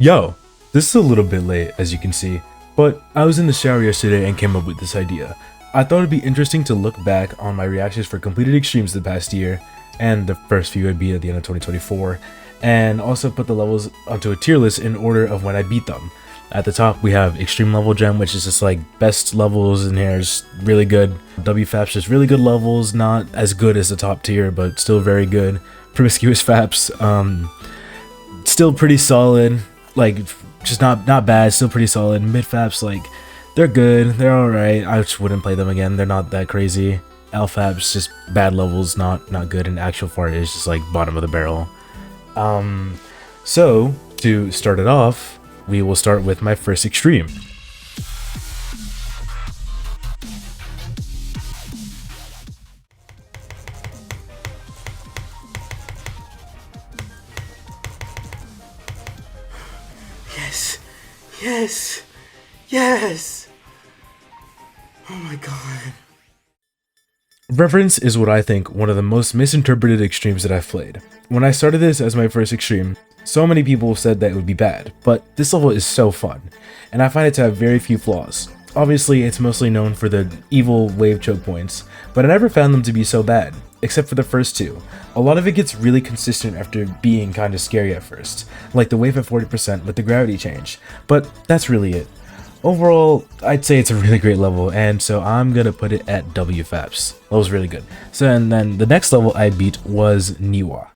Yo, this is a little bit late as you can see, but I was in the shower yesterday and came up with this idea. I thought it'd be interesting to look back on my reactions for completed extremes the past year, and the first few I beat at the end of 2024, and also put the levels onto a tier list in order of when I beat them. At the top we have Extreme Level Gem, which is just like best levels in here, is really good. WFAPS, just really good levels, not as good as the top tier, but still very good. Promiscuous FAPS, still pretty solid. Like, just not bad, still pretty solid. Mid FAPS, like, they're good, they're alright. I just wouldn't play them again, they're not that crazy. L FAPS, just bad levels, not good, and Actual Fart is just like bottom of the barrel. So to start it off, we will start with my first extreme. Yes, yes, yes. Oh my god. Reverence is what I think one of the most misinterpreted extremes that I've played. When I started this as my first extreme, so many people said that it would be bad, but this level is so fun, and I find it to have very few flaws. Obviously, it's mostly known for the evil wave choke points, but I never found them to be so bad, except for the first two. A lot of it gets really consistent after being kinda scary at first, like the wave at 40% with the gravity change, but that's really it. Overall, I'd say it's a really great level, and so I'm gonna put it at WFAPS. That was really good. So, and then the next level I beat was Niwa.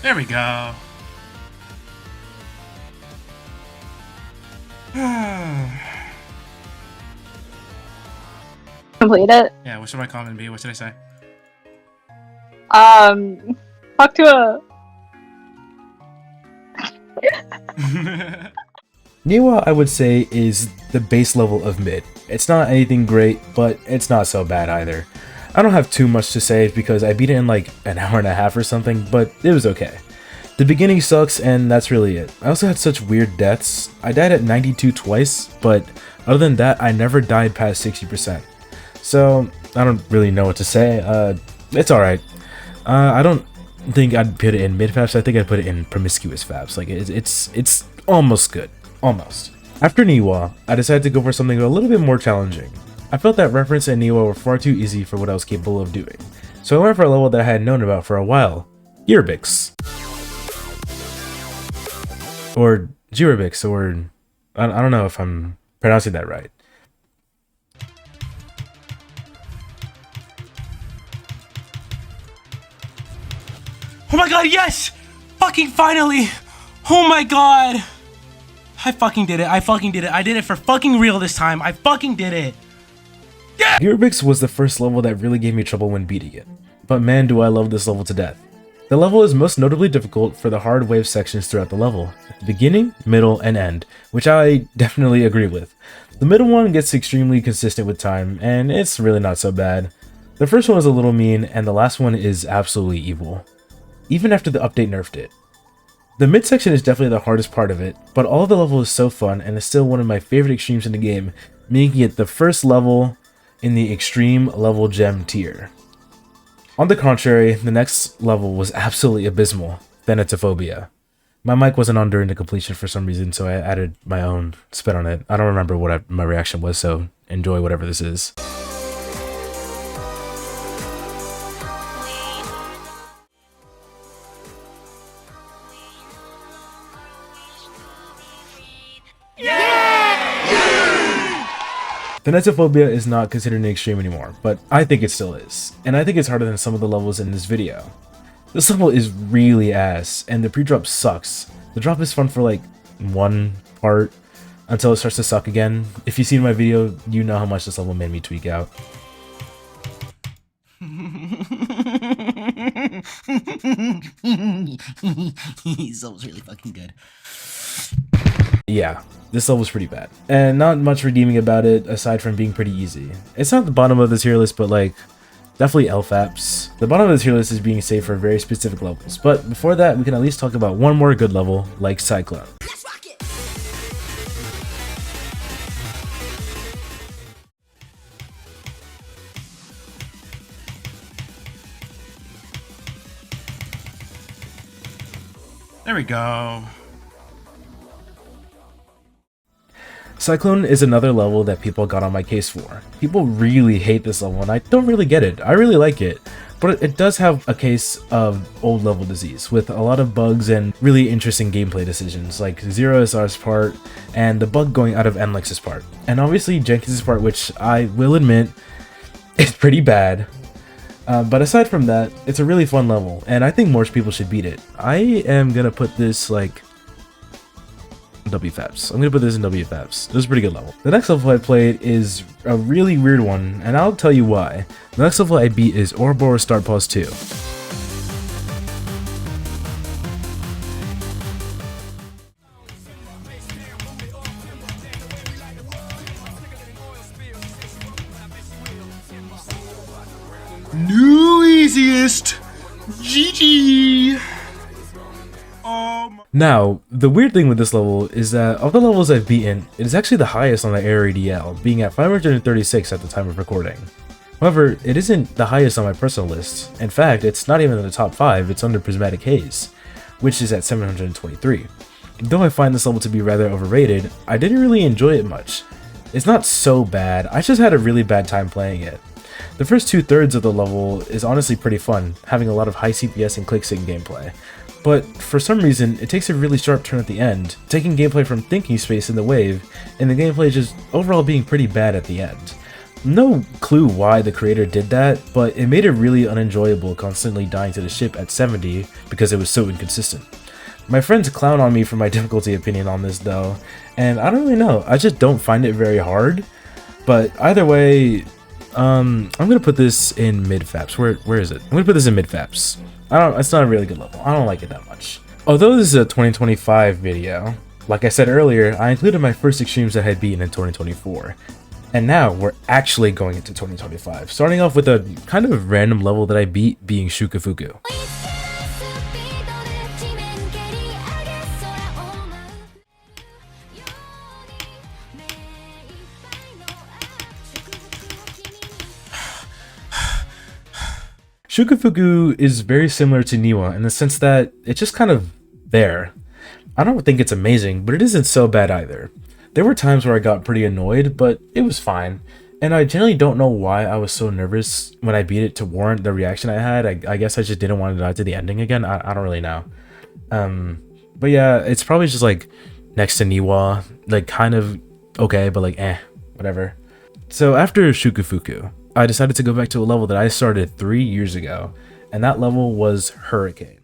There we go. Complete it. Yeah, what should my comment be? What should I say? Talk to a. Niwa, I would say, is the base level of mid. It's not anything great, but it's not so bad either. I don't have too much to say because I beat it in like an hour and a half or something, but it was okay. The beginning sucks, and that's really it. I also had such weird deaths. I died at 92 twice, but other than that, I never died past 60%. So, I don't really know what to say. It's alright. I don't think I'd put it in mid FAPS, I think I'd put it in promiscuous FAPS. Like, it's almost good. Almost. After Niwa, I decided to go for something a little bit more challenging. I felt that Reference and Niwa were far too easy for what I was capable of doing. So I went for a level that I had known about for a while. Eurobix. Or Jirobix, or I don't know if I'm pronouncing that right. Oh my god, yes! Fucking finally! Oh my god! I fucking did it. I fucking did it. I did it for fucking real this time. I fucking did it. Yeah! Eurobix was the first level that really gave me trouble when beating it. But man, do I love this level to death. The level is most notably difficult for the hard wave sections throughout the level. At the beginning, middle, and end, which I definitely agree with. The middle one gets extremely consistent with time, and it's really not so bad. The first one is a little mean, and the last one is absolutely evil. Even after the update nerfed it. The midsection is definitely the hardest part of it, but all of the level is so fun and is still one of my favorite extremes in the game, making it the first level in the Extreme Level Gem tier. On the contrary, the next level was absolutely abysmal, Thanatophobia. My mic wasn't on during the completion for some reason, so I added my own spin on it. I don't remember what my reaction was, so enjoy whatever this is. Thanatophobia is not considered an extreme anymore, but I think it still is, and I think it's harder than some of the levels in this video. This level is really ass, and the pre-drop sucks. The drop is fun for like one part, until it starts to suck again. If you've seen my video, you know how much this level made me tweak out. This level's really fucking good. Yeah, this level's pretty bad. And not much redeeming about it, aside from being pretty easy. It's not the bottom of the tier list, but like, definitely LFAPs. The bottom of the tier list is being saved for very specific levels, but before that, we can at least talk about one more good level, like Cyclone. There we go. Cyclone is another level that people got on my case for. People really hate this level and I don't really get it. I really like it, but it does have a case of old level disease with a lot of bugs and really interesting gameplay decisions like Zero SR's part and the bug going out of Enlex's part. And obviously Jenkins' part, which I will admit is pretty bad. But aside from that, it's a really fun level and I think more people should beat it. I am gonna put this like WFAPS. I'm gonna put this in WFAPS. This is a pretty good level. The next level I played is a really weird one, and I'll tell you why. The next level I beat is Ouroboros Start Pause 2. New easiest. GG. Now, the weird thing with this level is that of the levels I've beaten, it is actually the highest on the AREDL, being at 536 at the time of recording. However, it isn't the highest on my personal list. In fact, it's not even in the top 5, it's under Prismatic Haze, which is at 723. Though I find this level to be rather overrated, I didn't really enjoy it much. It's not so bad, I just had a really bad time playing it. The first 2/3 of the level is honestly pretty fun, having a lot of high CPS and click-sync gameplay. But for some reason, it takes a really sharp turn at the end, taking gameplay from thinking space in the wave, and the gameplay just overall being pretty bad at the end. No clue why the creator did that, but it made it really unenjoyable constantly dying to the ship at 70 because it was so inconsistent. My friends clown on me for my difficulty opinion on this though, and I don't really know, I just don't find it very hard. But either way, I'm gonna put this in mid-faps. Where is it? I'm gonna put this in mid-faps. It's not a really good level. I don't like it that much. Although this is a 2025 video, like I said earlier, I included my first extremes that I had beaten in 2024. And now we're actually going into 2025, starting off with a kind of random level that I beat being Shukafuku. Shukafuku is very similar to Niwa in the sense that it's just kind of there. I don't think it's amazing, but it isn't so bad either. There were times where I got pretty annoyed, but it was fine. And I generally don't know why I was so nervous when I beat it to warrant the reaction I had. I guess I just didn't want to die to the ending again. I don't really know. But yeah, it's probably just like next to Niwa, like kind of okay, but like whatever. So after Shukafuku, I decided to go back to a level that I started 3 years ago, and that level was Hurricane.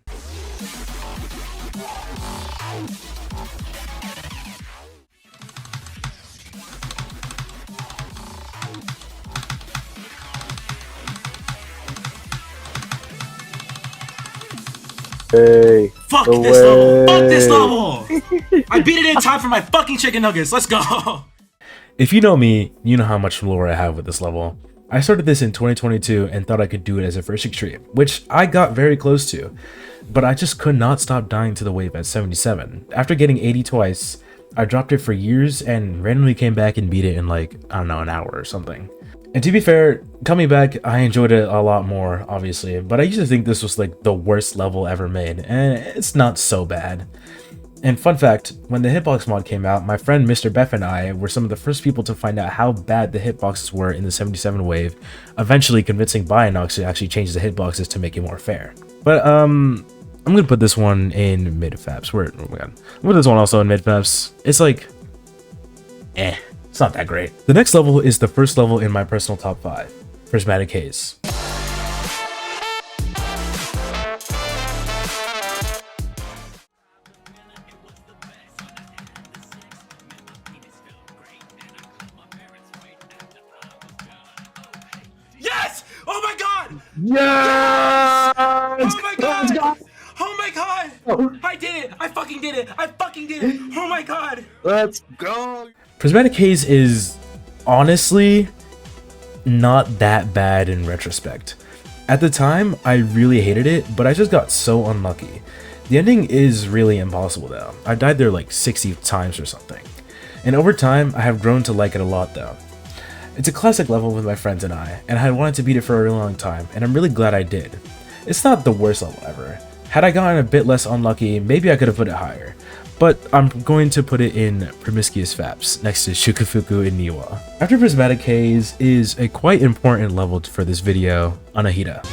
Hey, Fuck this level! Fuck this level! I beat it in time for my fucking chicken nuggets. Let's go! If you know me, you know how much lore I have with this level. I started this in 2022 and thought I could do it as a first extreme, which I got very close to, but I just could not stop dying to the wave at 77. After getting 80 twice, I dropped it for years and randomly came back and beat it in like, I don't know, an hour or something. And to be fair, coming back, I enjoyed it a lot more, obviously, but I used to think this was like the worst level ever made, and it's not so bad. And fun fact, when the hitbox mod came out, my friend Mr. Beff and I were some of the first people to find out how bad the hitboxes were in the 77 wave, eventually convincing Bionox to actually change the hitboxes to make it more fair. But I'm gonna put this one in mid-faps. Oh my god. I'm gonna put this one also in mid-faps. It's like, it's not that great. The next level is the first level in my personal top 5, Prismatic Haze. Yes! Oh my god! yes! Oh my god! Let's go! Oh my god! I did it! I fucking did it! I fucking did it! Oh my god! Let's go! Prismatic Haze is honestly not that bad in retrospect. At the time, I really hated it, but I just got so unlucky. The ending is really impossible though. I died there like 60 times or something. And over time, I have grown to like it a lot though. It's a classic level with my friends and I had wanted to beat it for a really long time, and I'm really glad I did. It's not the worst level ever. Had I gotten a bit less unlucky, maybe I could have put it higher. But I'm going to put it in Promiscuous Faps, next to Shukafuku in Niwa. After Prismatic Haze is a quite important level for this video, Anahita.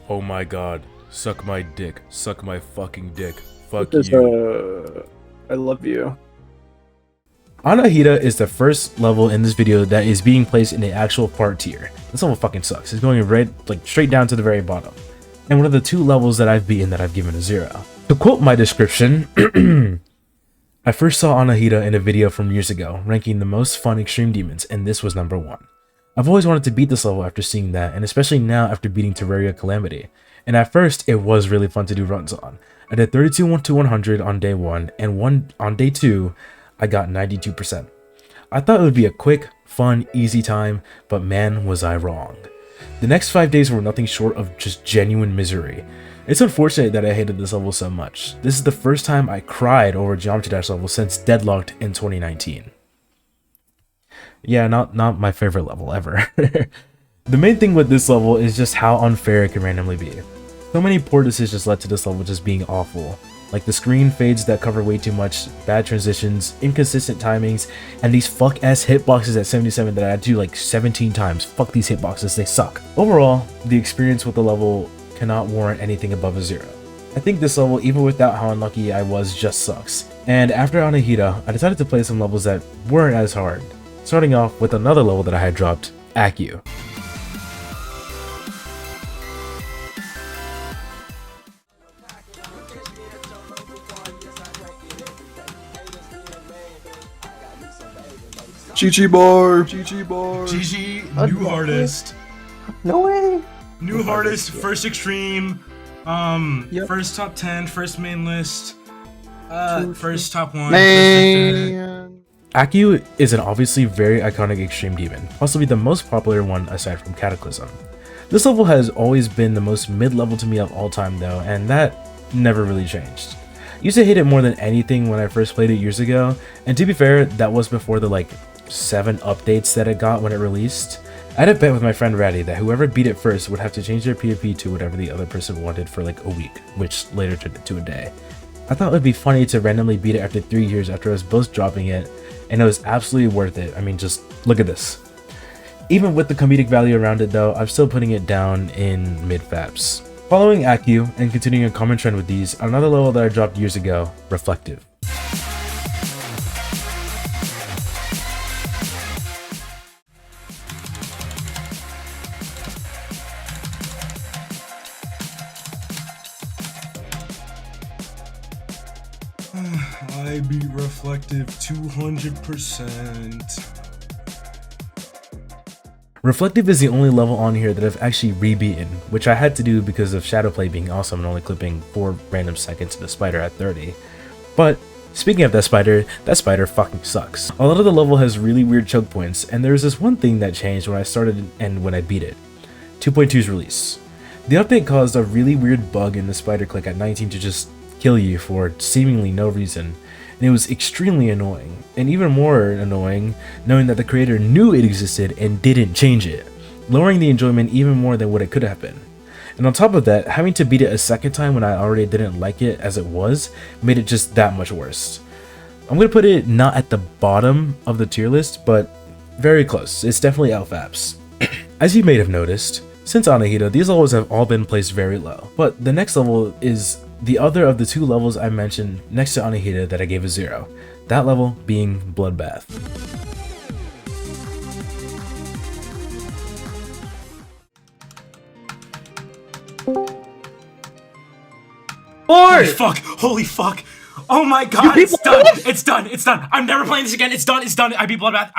Oh my god, suck my dick, suck my fucking dick, fuck you. I love you. Anahita is the first level in this video that is being placed in the actual part tier. This level fucking sucks. It's going right, like, straight down to the very bottom. And one of the 2 levels that I've beaten that I've given a 0. To quote my description, I first saw Anahita in a video from years ago, ranking the most fun extreme demons, and this was number 1. I've always wanted to beat this level after seeing that, and especially now after beating Terraria Calamity. And at first, it was really fun to do runs on. I did 32 to 100 on day 1, and on day 2, I got 92%. I thought it would be a quick, fun, easy time, but man was I wrong. The next 5 days were nothing short of just genuine misery. It's unfortunate that I hated this level so much. This is the first time I cried over a Geometry Dash level since Deadlocked in 2019. Yeah, not my favorite level ever. The main thing with this level is just how unfair it can randomly be. So many poor decisions led to this level just being awful. Like the screen fades that cover way too much, bad transitions, inconsistent timings, and these fuck-ass hitboxes at 77 that I had to do like 17 times. Fuck these hitboxes, they suck. Overall, the experience with the level cannot warrant anything above a 0. I think this level, even without how unlucky I was, just sucks. And after Anahita, I decided to play some levels that weren't as hard. Starting off with another level that I had dropped, Accu. Chi bar. Chi bar. GG, new hardest. No way. New hardest, first extreme, Yep. first top 10, first main list, first top 1. Man. Accu is an obviously very iconic extreme demon, possibly the most popular one aside from Cataclysm. This level has always been the most mid-level to me of all time though, and that never really changed. I used to hate it more than anything when I first played it years ago, and to be fair, that was before the like 7 updates that it got when it released. I had a bet with my friend Ratty that whoever beat it first would have to change their PvP to whatever the other person wanted for like a week, which later turned into a day. I thought it would be funny to randomly beat it after 3 years after us both dropping it, and it was absolutely worth it. I mean, just look at this. Even with the comedic value around it though, I'm still putting it down in mid-faps. Following Accu and continuing a common trend with these, another level that I dropped years ago, Reflective. I beat Reflective 200%. Reflective is the only level on here that I've actually re-beaten, which I had to do because of Shadowplay being awesome and only clipping 4 random seconds of the spider at 30. But speaking of that spider fucking sucks. A lot of the level has really weird choke points, and there's this one thing that changed when I started and when I beat it. 2.2's release. The update caused a really weird bug in the spider click at 19 to just kill you for seemingly no reason, and it was extremely annoying, and even more annoying knowing that the creator knew it existed and didn't change it, lowering the enjoyment even more than what it could have been. And on top of that, having to beat it a second time when I already didn't like it as it was, made it just that much worse. I'm gonna put it not at the bottom of the tier list, but very close. It's definitely LFAPs. As you may have noticed, since Anahita, these levels have all been placed very low, but the next level is the other of the 2 levels I mentioned next to Anahita that I gave a 0, that level being Bloodbath. Holy fuck, oh my god, it's done, it's done, I'm never playing this again, it's done, I beat Bloodbath,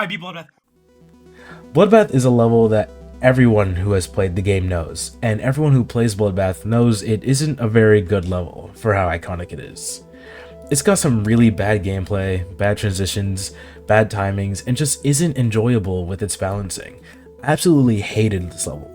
Bloodbath is a level that everyone who has played the game knows, and everyone who plays Bloodbath knows it isn't a very good level for how iconic it is. It's got some really bad gameplay, bad transitions, bad timings, and just isn't enjoyable with its balancing. I absolutely hated this level.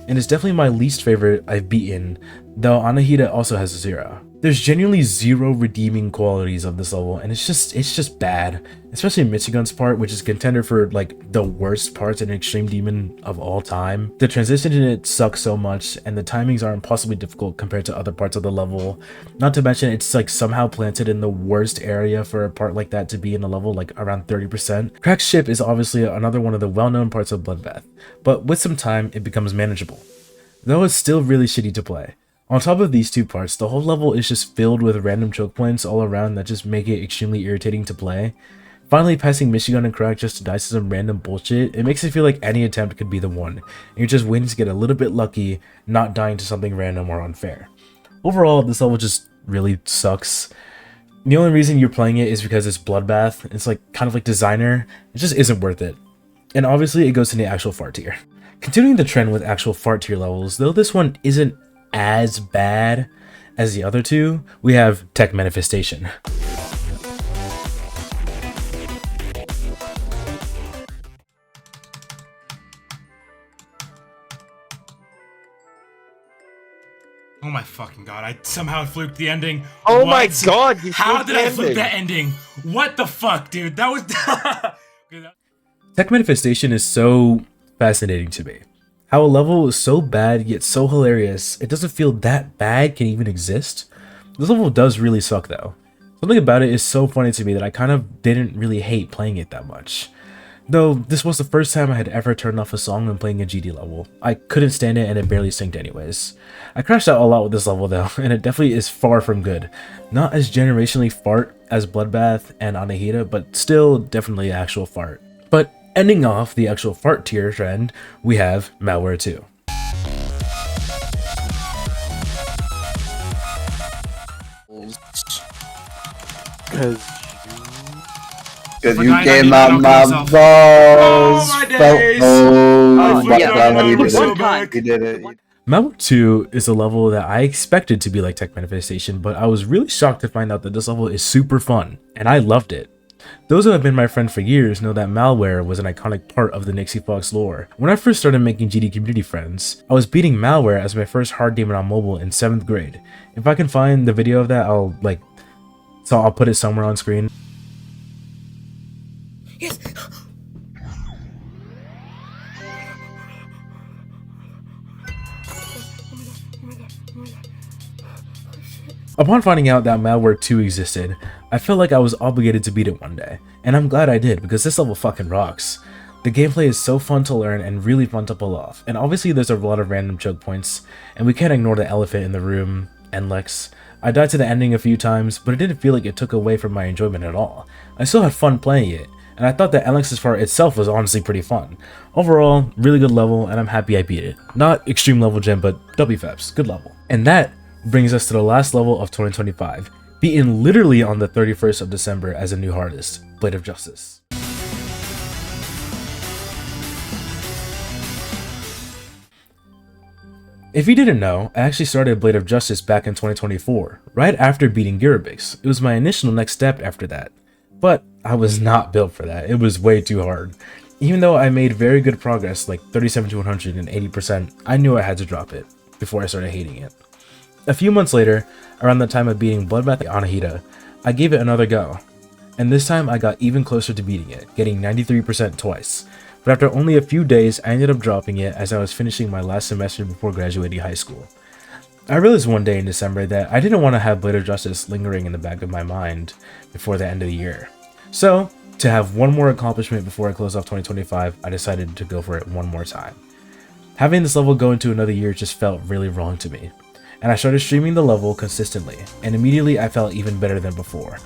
and it's definitely my least favorite I've beaten, though Anahita also has a 0. There's genuinely 0 redeeming qualities of this level, and it's just bad, especially Michigan's part, which is contender for like the worst parts in Extreme Demon of all time. The transition in it sucks so much, and the timings are impossibly difficult compared to other parts of the level. Not to mention it's like somehow planted in the worst area for a part like that to be in a level, like around 30%. Crack's ship is obviously another one of the well-known parts of Bloodbath, but with some time it becomes manageable, though it's still really shitty to play. On top of these two parts, the whole level is just filled with random choke points all around that just make it extremely irritating to play. Finally passing Michigan and Crack just to die to some random bullshit, it makes it feel like any attempt could be the one, and you're just waiting to get a little bit lucky, not dying to something random or unfair. Overall, this level just really sucks. The only reason you're playing it is because it's Bloodbath. It's like kind of like Designer. It just isn't worth it. And obviously it goes to the actual fart tier. Continuing the trend with actual fart tier levels, though this one isn't as bad as the other two, we have Tech Manifestation. Oh my fucking god, I somehow fluked the ending. Oh my What? god, you How fluked did the I fluke ending. that ending? What the fuck, dude? That was... Okay, that- Tech Manifestation is so fascinating to me. How a level is so bad yet so hilarious, it doesn't feel that bad can even exist. This level does really suck though. Something about it is so funny to me that I kind of didn't really hate playing it that much. Though this was the first time I had ever turned off a song when playing a GD level. I couldn't stand it and it barely synced anyways. I crashed out a lot with this level though, and it definitely is far from good. Not as generationally fart as Bloodbath and Anahita, but still definitely actual fart. But ending off the actual fart tier trend, we have Malware 2. Because Forgot you I came didn't out talk my to myself. balls. Oh, my days. Oh, forgot yeah, you did about it. one time. You did it. Malware 2 is a level that I expected to be like Tech Manifestation, but I was really shocked to find out that this level is super fun, and I loved it. Those who have been my friend for years know that Malware was an iconic part of the Nixie Fox lore. When I first started making GD community friends, I was beating Malware as my first hard demon on mobile in 7th grade. If I can find the video of that, I'll put it somewhere on screen. Yes. Upon finding out that Malware 2 existed, I felt like I was obligated to beat it one day, and I'm glad I did because this level fucking rocks. The gameplay is so fun to learn and really fun to pull off, and obviously there's a lot of random choke points, and we can't ignore the elephant in the room, Enlex. I died to the ending a few times, but it didn't feel like it took away from my enjoyment at all. I still had fun playing it, and I thought that Enlex's part itself was honestly pretty fun. Overall, really good level, and I'm happy I beat it. Not extreme level gem, but WFEPS, good level. And that brings us to the last level of 2025, beaten literally on the 31st of December as a new hardest, Blade of Justice. If you didn't know, I actually started Blade of Justice back in 2024, right after beating Gurubix. It was my initial next step after that. But I was not built for that, it was way too hard. Even though I made very good progress, like 37 to 100 and 80%, I knew I had to drop it before I started hating it. A few months later, around the time of beating Bloodbath Anahita, I gave it another go. And this time I got even closer to beating it, getting 93% twice. But after only a few days, I ended up dropping it as I was finishing my last semester before graduating high school. I realized one day in December that I didn't want to have Blade of Justice lingering in the back of my mind before the end of the year. So, to have one more accomplishment before I close off 2025, I decided to go for it one more time. Having this level go into another year just felt really wrong to me, and I started streaming the level consistently, and immediately I felt even better than before.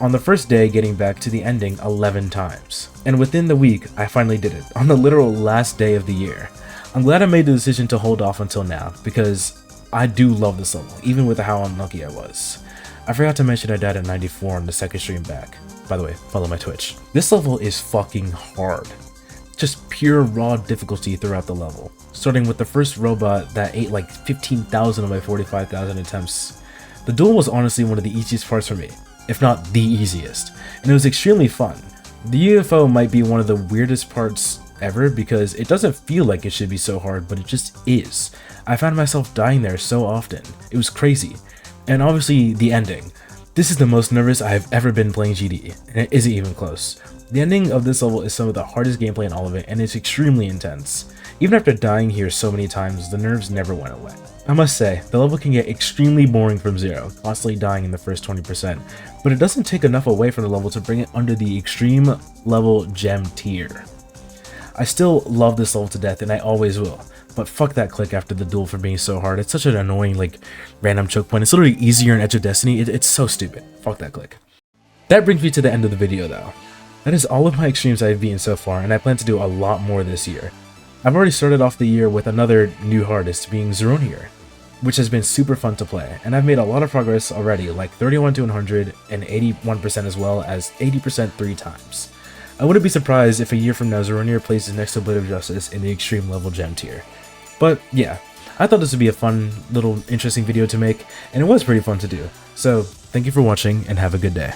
On the first day, getting back to the ending 11 times. And within the week, I finally did it, on the literal last day of the year. I'm glad I made the decision to hold off until now, because I do love this level, even with how unlucky I was. I forgot to mention I died at 94 on the second stream back. By the way, follow my Twitch. This level is fucking hard. Just pure raw difficulty throughout the level. Starting with the first robot that ate like 15,000 of my 45,000 attempts. The duel was honestly one of the easiest parts for me, if not the easiest, and it was extremely fun. The UFO might be one of the weirdest parts ever because it doesn't feel like it should be so hard, but it just is. I found myself dying there so often. It was crazy. And obviously the ending. This is the most nervous I have ever been playing GDE, and it isn't even close. The ending of this level is some of the hardest gameplay in all of it, and it's extremely intense. Even after dying here so many times, the nerves never went away. I must say, the level can get extremely boring from zero, constantly dying in the first 20%, but it doesn't take enough away from the level to bring it under the extreme level gem tier. I still love this level to death, and I always will. But fuck that click after the duel for being so hard. It's such an annoying, like, random choke point. It's literally easier in Edge of Destiny. It's so stupid. Fuck that click. That brings me to the end of the video, though. That is all of my extremes I've beaten so far, and I plan to do a lot more this year. I've already started off the year with another new hardest, being Zeronier, which has been super fun to play, and I've made a lot of progress already, like 31 to 100, and 81% as well as 80% 3 times. I wouldn't be surprised if a year from now Zeronier places next to Blade of Justice in the extreme level gem tier. But yeah, I thought this would be a fun, little, interesting video to make, and it was pretty fun to do. So, thank you for watching, and have a good day.